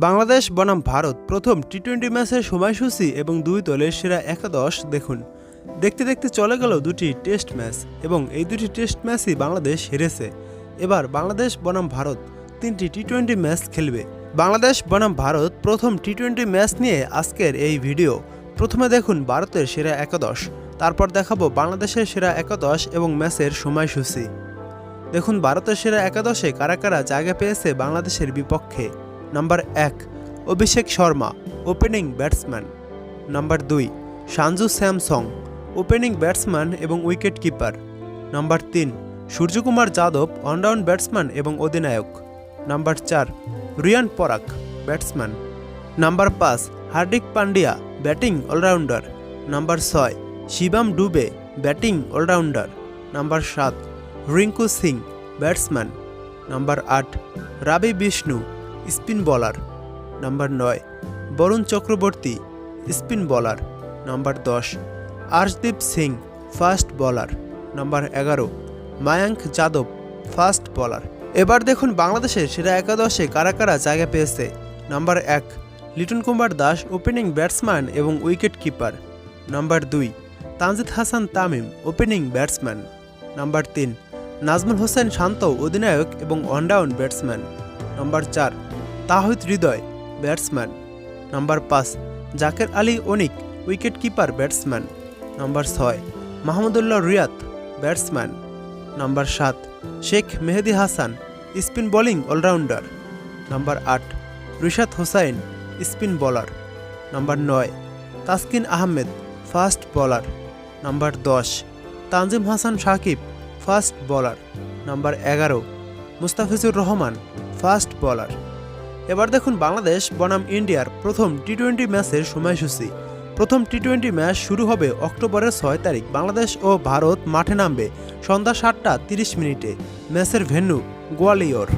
বাংলাদেশ বনাম ভারত প্রথম টি-20 ম্যাচের সময়সূচি এবং দুই দলের সেরা একাদশ দেখুন। দেখতে দেখতে চলে গেল দুটি টেস্ট ম্যাচ এবং এই দুটি টেস্ট ম্যাচই বাংলাদেশ হেরেছে। এবার বাংলাদেশ বনাম ভারত তিনটি টি-20 ম্যাচ খেলবে। বাংলাদেশ বনাম ভারত প্রথম টি-20 ম্যাচ নিয়ে আজকের এই ভিডিও। প্রথমে দেখুন ভারতের সেরা একাদশ, তারপর দেখাবো বাংলাদেশের সেরা একাদশ এবং ম্যাচের সময়সূচি। দেখুন ভারতের সেরা একাদশে কারা কারা জায়গা পেয়েছে বাংলাদেশের বিপক্ষে। Number 1 Abhishek Sharma, opening batsman. Number 2 Sanju Samson, opening batsman এবং wicket keeper. Number 3 Suryakumar Yadav, allround batsman এবং অধিনায়ক। Number 4 Riyan Parag, batsman. Number 5 Hardik Pandya, batting allrounder. Number 6 Shivam Dube, batting allrounder. Number 7 Rinku Singh, batsman. Number 8 Ravi Bishnoi, spin bowler. Number 9 Varun Chakravarthy, spin bowler. Number 10 Arshdeep Singh, fast bowler. Number 11 Mayank Yadav, fast bowler. এবার দেখুন বাংলাদেশের সেরা একাদশে কারা কারা জায়গা পেয়েছে। Number 1 Litton Kumar Das, opening batsman এবং wicket keeper. Number 2 Tanzid Hasan Tamim, opening batsman. Number 3 Najmul Hossain Shanto, অধিনায়ক এবং allround batsman. Number 4 Towhid Hridoy, batsman. Number 5 Jaker Ali Anik, wicket keeper, batsman. Number 6 Mahmudullah Riyad, batsman. Number 7 Sheikh Mehedi Hasan, spin bowling allrounder. Number 8 Rishad Hossain, spin bowler. Number 9 Taskin Ahmed, fast bowler. Number 10 Tanzim Hasan Sakib, fast bowler. Number 11 Mustafizur Rahman, fast bowler. এবার দেখুন বাংলাদেশ বনাম ইন্ডিয়ার প্রথম টি-20 ম্যাচের সময়সূচি। প্রথম টি-20 ম্যাচ শুরু হবে অক্টোবরের 6 তারিখ। বাংলাদেশ ও ভারত মাঠে নামবে সন্ধ্যা 7টা 30 মিনিটে। ম্যাচের ভেন্যু গোয়ালিয়র।